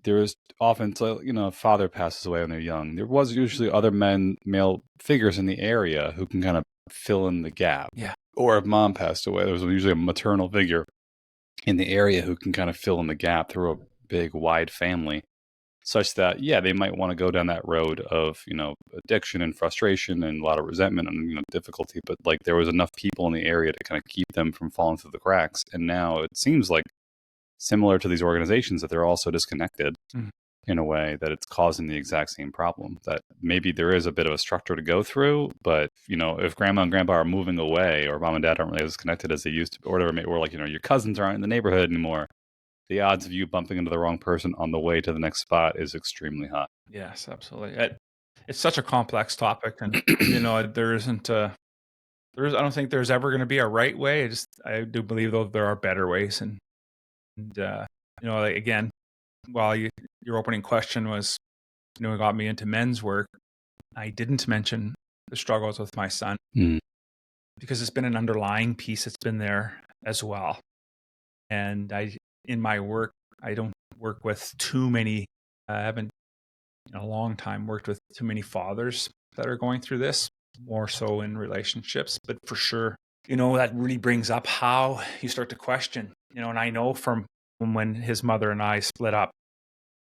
there is often, a father passes away when they're young. There was usually other male figures in the area who can kind of fill in the gap. Yeah. Or if mom passed away, there was usually a maternal figure in the area who can kind of fill in the gap through a big, wide family, such that, they might want to go down that road of, addiction and frustration and a lot of resentment and, difficulty. But like, there was enough people in the area to kind of keep them from falling through the cracks. And now it seems like, similar to these organizations, that they're also disconnected in a way that it's causing the exact same problem. That maybe there is a bit of a structure to go through, but if grandma and grandpa are moving away, or mom and dad aren't really as connected as they used to, or whatever, or like your cousins aren't in the neighborhood anymore, the odds of you bumping into the wrong person on the way to the next spot is extremely high. Yes, absolutely. It's such a complex topic, and there isn't I don't think there's ever going to be a right way. I do believe, though, there are better ways. And again, while your opening question was, it got me into men's work, I didn't mention the struggles with my son, because it's been an underlying piece. It's been there as well. And in my work, I don't work with too many. I haven't in a long time worked with too many fathers that are going through this, more so in relationships. But for sure, that really brings up how you start to question, and I know from when his mother and I split up,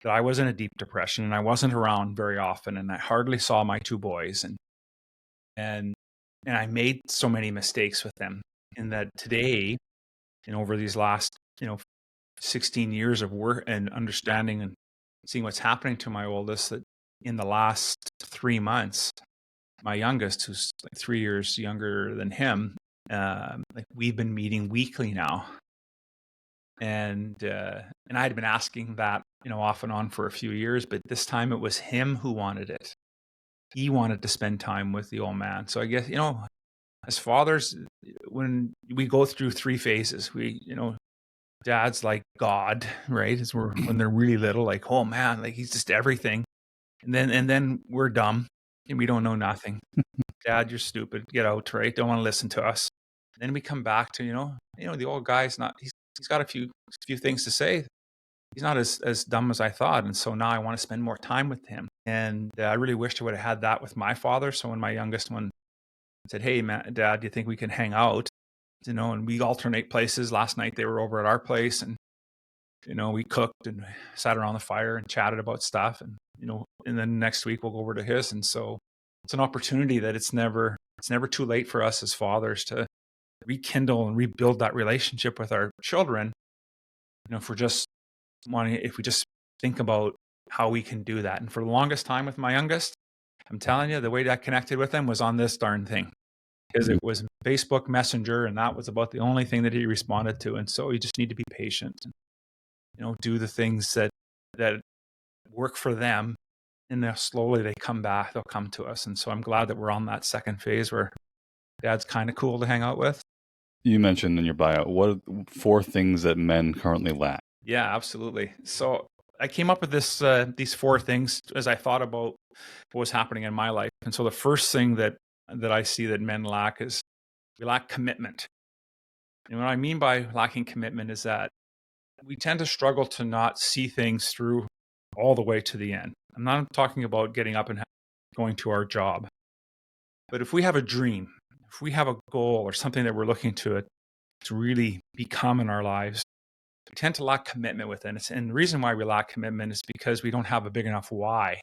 that I was in a deep depression, and I wasn't around very often, and I hardly saw my 2 boys, and I made so many mistakes with them. And that today, over these last 16 years of work and understanding and seeing what's happening to my oldest, that in the last 3 months, my youngest, who's like 3 years younger than him, we've been meeting weekly now. And I had been asking that, off and on for a few years, but this time it was him who wanted it. he wanted to spend time with the old man. So I guess, as fathers, when we go through three phases, dad's like God, right? When they're really little, like, oh man, like he's just everything. And then we're dumb and we don't know nothing. Dad, you're stupid. Get out, right? Don't want to listen to us. Then we come back to, the old guy's not, he's got a few things to say. He's not as dumb as I thought. And so now I want to spend more time with him. And I really wished I would have had that with my father. So when my youngest one said, hey, Dad, do you think we can hang out? And we alternate places. Last night they were over at our place, and, we cooked and sat around the fire and chatted about stuff. And then next week we'll go over to his. And so it's an opportunity that it's never too late for us as fathers to rekindle and rebuild that relationship with our children. If we just think about how we can do that. And for the longest time with my youngest, I'm telling you, the way that I connected with him was on this darn thing, because it was Facebook Messenger, and that was about the only thing that he responded to. And so you just need to be patient and, do the things that work for them. And then slowly they come back, they'll come to us. And so I'm glad that we're on that second phase where dad's kind of cool to hang out with. You mentioned in your bio, what are 4 things that men currently lack? Yeah, absolutely. So I came up with these 4 things as I thought about what was happening in my life. And so the first thing that I see that men lack is we lack commitment. And what I mean by lacking commitment is that we tend to struggle to not see things through all the way to the end. I'm not talking about getting up and going to our job. But if we have a dream, if we have a goal or something that we're looking to really become in our lives, we tend to lack commitment with it. And the reason why we lack commitment is because we don't have a big enough why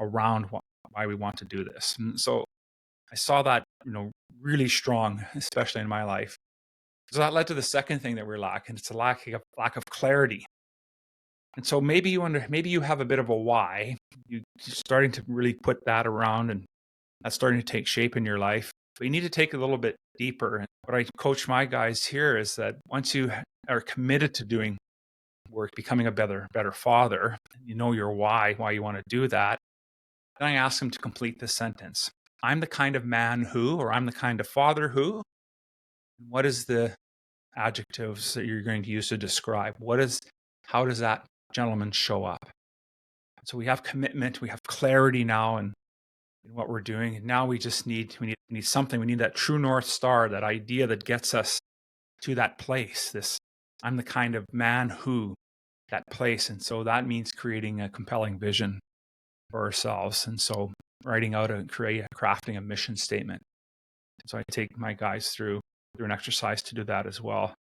around why we want to do this. And so I saw that, really strong, especially in my life. So that led to the second thing that we're lacking. It's a lack of clarity. And so maybe you have a bit of a why. You're starting to really put that around, and that's starting to take shape in your life. But you need to take it a little bit deeper. And what I coach my guys here is that once you are committed to doing work, becoming a better father, you know your why you want to do that. Then I ask them to complete this sentence. I'm the kind of man who, or I'm the kind of father who. What is the adjectives that you're going to use to describe? How does that gentleman show up? So we have commitment, we have clarity now in what we're doing. And now we need something. We need that true North Star, that idea that gets us to that place. I'm the kind of man who, that place. And so that means creating a compelling vision for ourselves. And so crafting a mission statement. So I take my guys through an exercise to do that as well.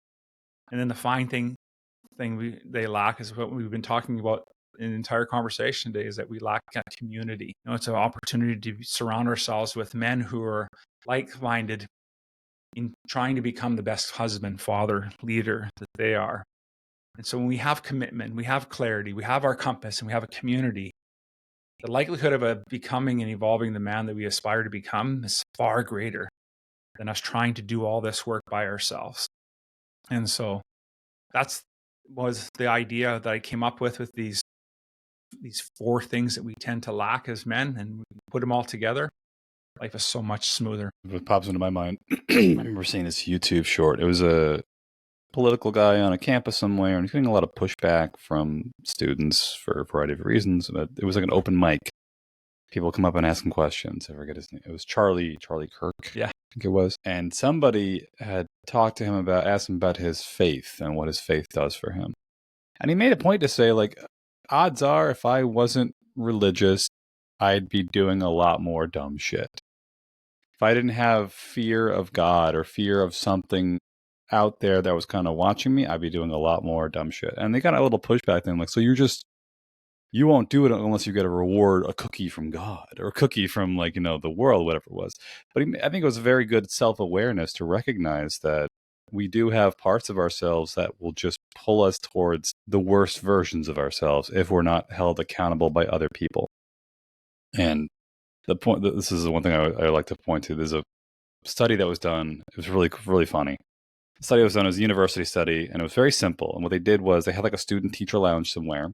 And then the fine thing they lack is what we've been talking about in the entire conversation today, is that we lack a community. It's an opportunity to surround ourselves with men who are like-minded in trying to become the best husband, father, leader that they are. And so when we have commitment, we have clarity, we have our compass, and we have a community, the likelihood of becoming and evolving the man that we aspire to become is far greater than us trying to do all this work by ourselves. And so was the idea that I came up with these 4 things that we tend to lack as men, and we put them all together. Life is so much smoother. What pops into my mind, I remember seeing this YouTube short. It was a political guy on a campus somewhere, and he's getting a lot of pushback from students for a variety of reasons. But it was like an open mic. People come up and ask him questions. I forget his name. It was Charlie Kirk. Yeah. I think it was. And somebody had talked to him asked him about his faith and what his faith does for him. And he made a point to say, like, odds are if I wasn't religious, I'd be doing a lot more dumb shit. If I didn't have fear of God or fear of something out there that was kind of watching me, I'd be doing a lot more dumb shit. And they got a little pushback then, like, so you won't do it unless you get a reward, a cookie from God or a cookie from, like, the world, whatever it was. But I think it was a very good self-awareness to recognize that we do have parts of ourselves that will just pull us towards the worst versions of ourselves if we're not held accountable by other people. And this is the one thing I like to point to. There's a study that was done. It was really, really funny. The study that was done was a university study, and it was very simple. And what they did was they had like a student-teacher lounge somewhere.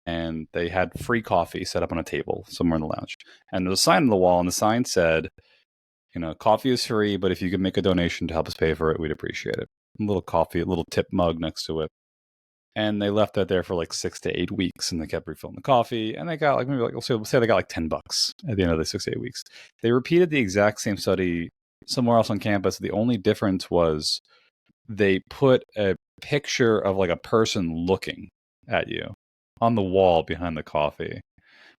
and they had free coffee set up on a table somewhere in the lounge. And there was a sign on the wall, and the sign said, coffee is free, but if you could make a donation to help us pay for it, we'd appreciate it. A little coffee, a little tip mug next to it. And they left that there for like 6 to 8 weeks, and they kept refilling the coffee. And they got like, maybe like, we'll say they got like $10 at the end of the 6 to 8 weeks. They repeated the exact same study somewhere else on campus. The only difference was they put a picture of like a person looking at you on the wall behind the coffee.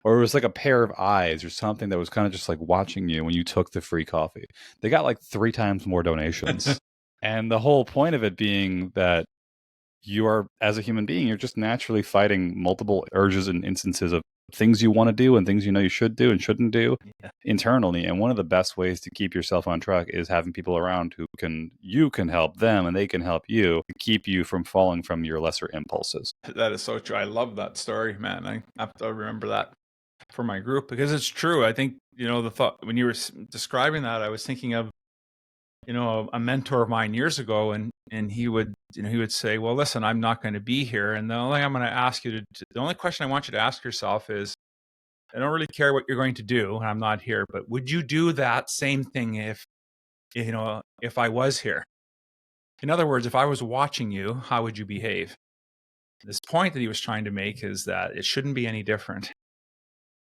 Or it was like a pair of eyes or something that was kind of just like watching you when you took the free coffee. They got like 3 times more donations. And the whole point of it being that you are, as a human being, you're just naturally fighting multiple urges and instances of things you want to do and things you should do and shouldn't do internally. And one of the best ways to keep yourself on track is having people around you can help them and they can help you to keep you from falling from your lesser impulses. That is so true. I love that story, man. I have to remember that for my group because it's true. I think, the thought when you were describing that, I was thinking of, a mentor of mine years ago, and he would say, well, listen, I'm not going to be here. And the only thing I'm going to ask you the only question I want you to ask yourself is, I don't really care what you're going to do. I'm not here, but would you do that same thing if I was here? In other words, if I was watching you, how would you behave? This point that he was trying to make is that it shouldn't be any different.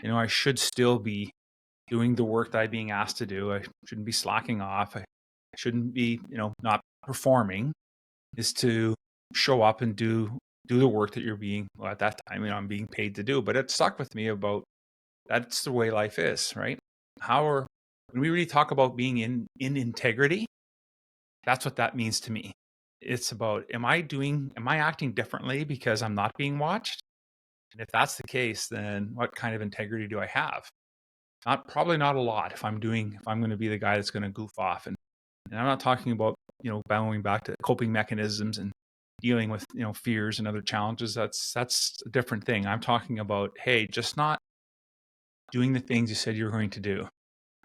I should still be doing the work that I'm being asked to do. I shouldn't be slacking off. I shouldn't be, not performing. Is to show up and do the work that you're being, well, at that time, I'm being paid to do. But it stuck with me about that's the way life is, right? When we really talk about being in integrity, that's what that means to me. It's about, am I acting differently because I'm not being watched? And if that's the case, then what kind of integrity do I have? Probably not a lot if I'm going to be the guy that's going to goof off. And I'm not talking about, going back to coping mechanisms and dealing with, fears and other challenges. That's a different thing. I'm talking about, hey, just not doing the things you said you're going to do.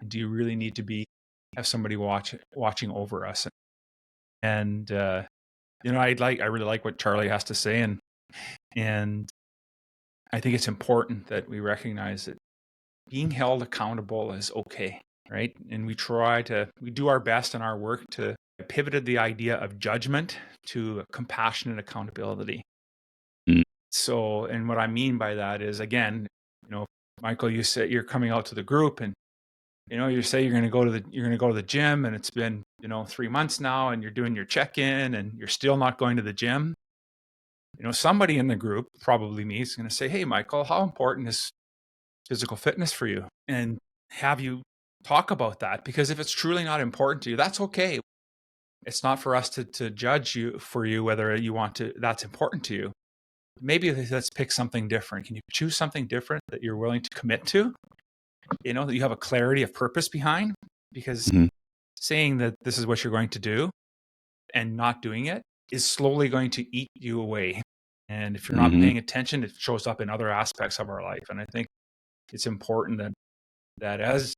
Do you really need to have somebody watching over us? And, I really like what Charlie has to say. And I think it's important that we recognize that being held accountable is okay, right? And we do our best in our work to pivoted the idea of judgment to compassionate accountability. So, and what I mean by that is, again, Michael, you said you're coming out to the group and, you say you're going to go to the gym, and it's been, 3 months now, and you're doing your check-in and you're still not going to the gym. Somebody in the group, probably me, is going to say, hey, Michael, how important is physical fitness for you? And have you talk about that, because if it's truly not important to you, that's okay. It's not for us to judge you whether you want to, that's important to you. Maybe let's pick something different. Can you choose something different that you're willing to commit to? That you have a clarity of purpose behind, because saying that this is what you're going to do and not doing it is slowly going to eat you away. And if you're not paying attention, it shows up in other aspects of our life. And I think it's important that as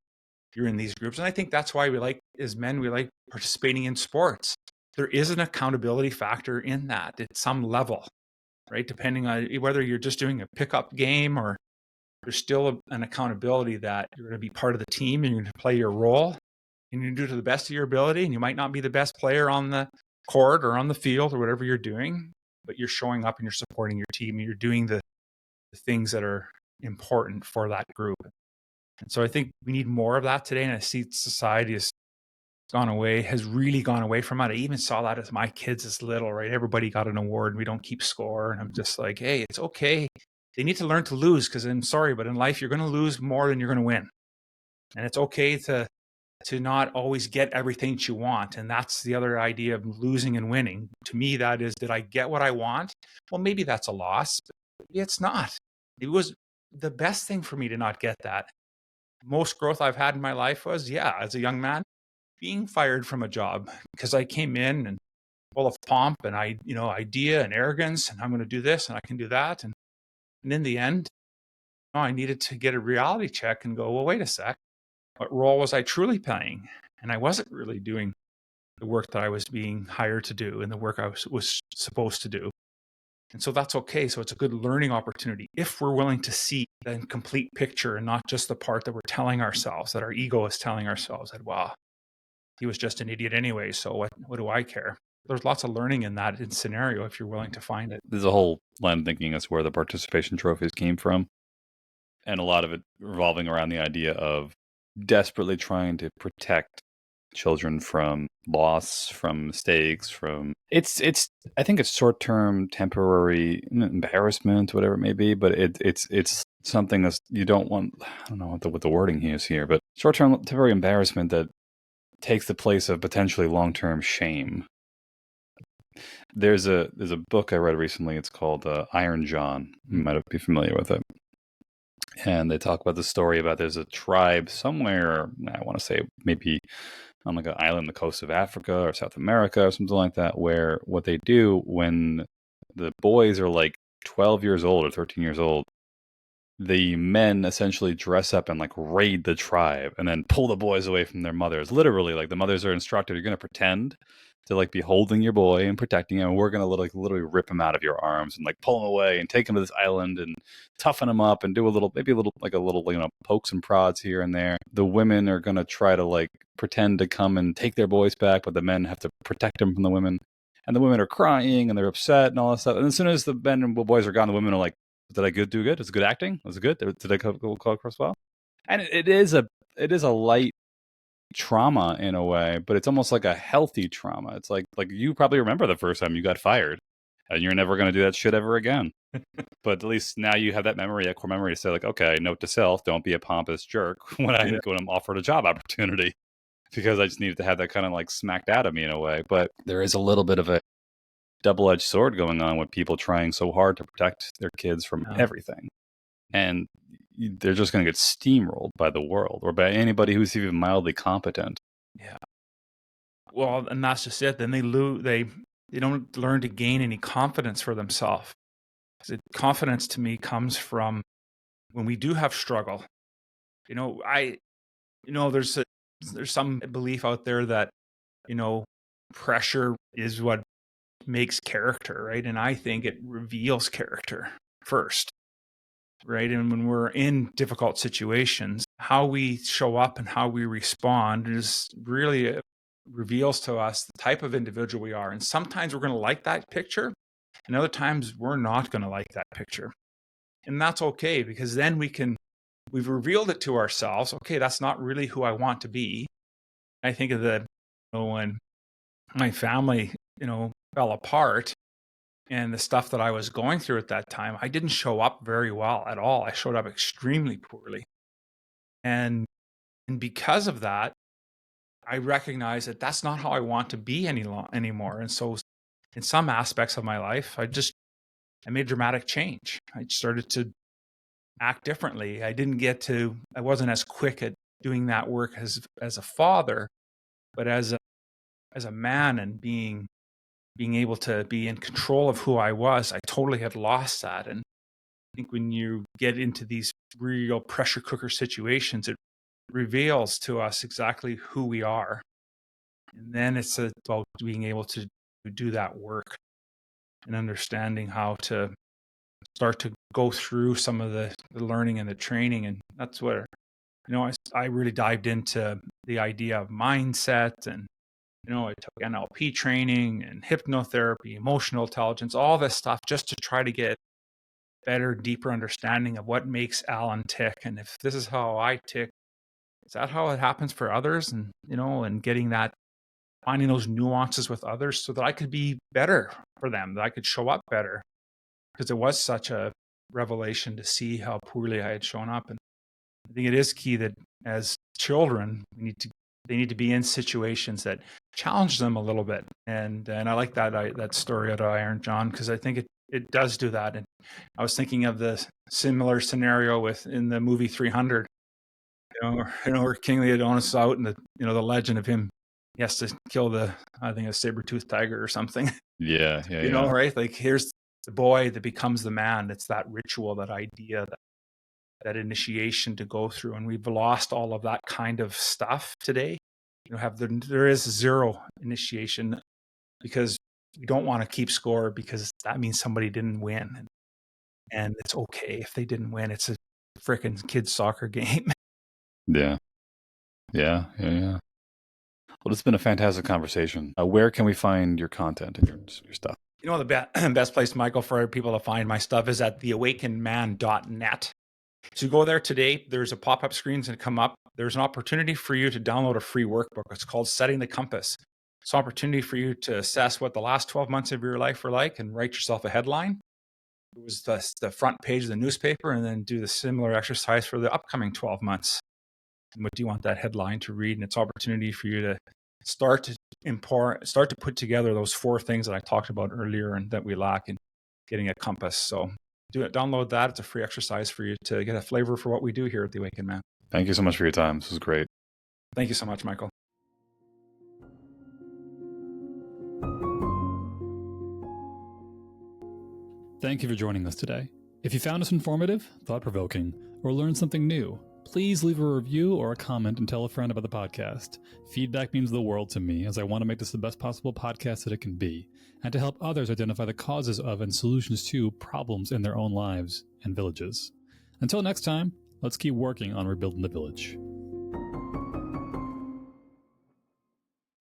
you're in these groups, and I think that's why as men, we like participating in sports. There is an accountability factor in that at some level, right? Depending on whether you're just doing a pickup game or there's still an accountability that you're going to be part of the team and you're going to play your role and you do it to the best of your ability. And you might not be the best player on the court or on the field or whatever you're doing, but you're showing up and you're supporting your team and you're doing the things that are important for that group. And so I think we need more of that today. And I see society has really gone away from it. I even saw that as my kids as little, right? Everybody got an award and we don't keep score. And I'm just like, hey, it's okay. They need to learn to lose, because I'm sorry, but in life, you're going to lose more than you're going to win. And it's okay to not always get everything that you want. And that's the other idea of losing and winning. To me, that is, did I get what I want? Well, maybe that's a loss, but maybe it's not. It was the best thing for me to not get that. Most growth I've had in my life was, as a young man, being fired from a job because I came in and full of pomp and idea and arrogance, and I'm going to do this and I can do that. And in the end, I needed to get a reality check and go, well, wait a sec. What role was I truly playing? And I wasn't really doing the work that I was being hired to do and the work I was supposed to do. And so that's okay. So it's a good learning opportunity if we're willing to see the complete picture and not just the part that we're telling ourselves, that our ego is telling ourselves that, wow, he was just an idiot anyway. So what do I care? There's lots of learning in that scenario if you're willing to find it. There's a whole line of thinking as where the participation trophies came from, and a lot of it revolving around the idea of desperately trying to protect children from loss, from mistakes, from it's I think it's short-term temporary embarrassment, whatever it may be, but it's something that you don't want. I don't know what the wording is here, but short-term temporary embarrassment that takes the place of potentially long-term shame. There's a book I read recently. It's called Iron John. You might be familiar with it. And they talk about the story about there's a tribe somewhere, I want to say maybe on like an island on the coast of Africa or South America or something like that, where what they do when the boys are like 12 years old or 13 years old, the men essentially dress up and like raid the tribe and then pull the boys away from their mothers. Literally, like the mothers are instructed, you're going to pretend to like be holding your boy and protecting him. And we're going to literally rip him out of your arms and like pull him away and take him to this island and toughen him up and do maybe a little, pokes and prods here and there. The women are going to try to like pretend to come and take their boys back, but the men have to protect them from the women. And the women are crying and they're upset and all that stuff. And as soon as the men and the boys are gone, the women are like, did I do good? Was it good acting? Was it good? Did I go across well? And it is a light trauma in a way, but it's almost like a healthy trauma. It's like you probably remember the first time you got fired, and you're never going to do that shit ever again. But at least now you have that core memory to say like, okay, note to self: don't be a pompous jerk when I'm offered a job opportunity, because I just needed to have that kind of like smacked out of me in a way. But there is a little bit of a double-edged sword going on with people trying so hard to protect their kids from everything, and they're just going to get steamrolled by the world or by anybody who's even mildly competent. Yeah. Well, and that's just it. Then they don't learn to gain any confidence for themselves. Confidence to me comes from when we do have struggle. There's some belief out there that pressure is what makes character, right? And I think it reveals character first, right? And when we're in difficult situations, how we show up and how we respond is really reveals to us the type of individual we are. And sometimes we're going to like that picture, and other times we're not going to like that picture. And that's okay, because then we've revealed it to ourselves. Okay, that's not really who I want to be. I think of when my family, fell apart and the stuff that I was going through at that time, I didn't show up very well at all. I showed up extremely poorly. And because of that, I recognize that that's not how I want to be anymore. And so in some aspects of my life, I made a dramatic change. I started to act differently. I wasn't as quick at doing that work as a father, but as a man, and being able to be in control of who I was, I totally had lost that. And I think when you get into these real pressure cooker situations, it reveals to us exactly who we are. And then it's about being able to do that work and understanding how to start to go through some of the learning and the training. And that's where, I really dived into the idea of mindset, and, I took NLP training and hypnotherapy, emotional intelligence, all this stuff, just to try to get better, deeper understanding of what makes Alan tick. And if this is how I tick, is that how it happens for others? And, and getting that, finding those nuances with others so that I could be better for them, that I could show up better. Because it was such a revelation to see how poorly I had shown up. And I think it is key that as children, they need to be in situations that challenge them a little bit. And I like that story out of Iron John, because I think it does do that. And I was thinking of the similar scenario in the movie 300, where King Leonidas is out, and the legend of him, he has to kill I think a saber-toothed tiger or something. Yeah. Right? Like, here's the boy that becomes the man. It's that ritual, that idea, that initiation to go through. And we've lost all of that kind of stuff today. There is zero initiation, because You don't want to keep score because that means somebody didn't win. And it's okay if they didn't win. It's a freaking kid's soccer game. Yeah. Well, it's been a fantastic conversation. Where can we find your content and your stuff? You know, the best place, Michael, for people to find my stuff is at theawakenedman.net. So you go there today, there's a pop-up screen that come up. There's an opportunity for you to download a free workbook. It's called Setting the Compass. It's an opportunity for you to assess what the last 12 months of your life were like and write yourself a headline. It was the front page of the newspaper, and then do the similar exercise for the upcoming 12 months. And what do you want that headline to read? And it's an opportunity for you to start to put together those 4 things that I talked about earlier and that we lack in getting a compass. So download that. It's a free exercise for you to get a flavor for what we do here at The Awakened Man. Thank you so much for your time. This was great. Thank you so much, Michael. Thank you for joining us today. If you found us informative, thought-provoking, or learned something new, please leave a review or a comment and tell a friend about the podcast. Feedback means the world to me, as I want to make this the best possible podcast that it can be, and to help others identify the causes of and solutions to problems in their own lives and villages. Until next time, let's keep working on rebuilding the village.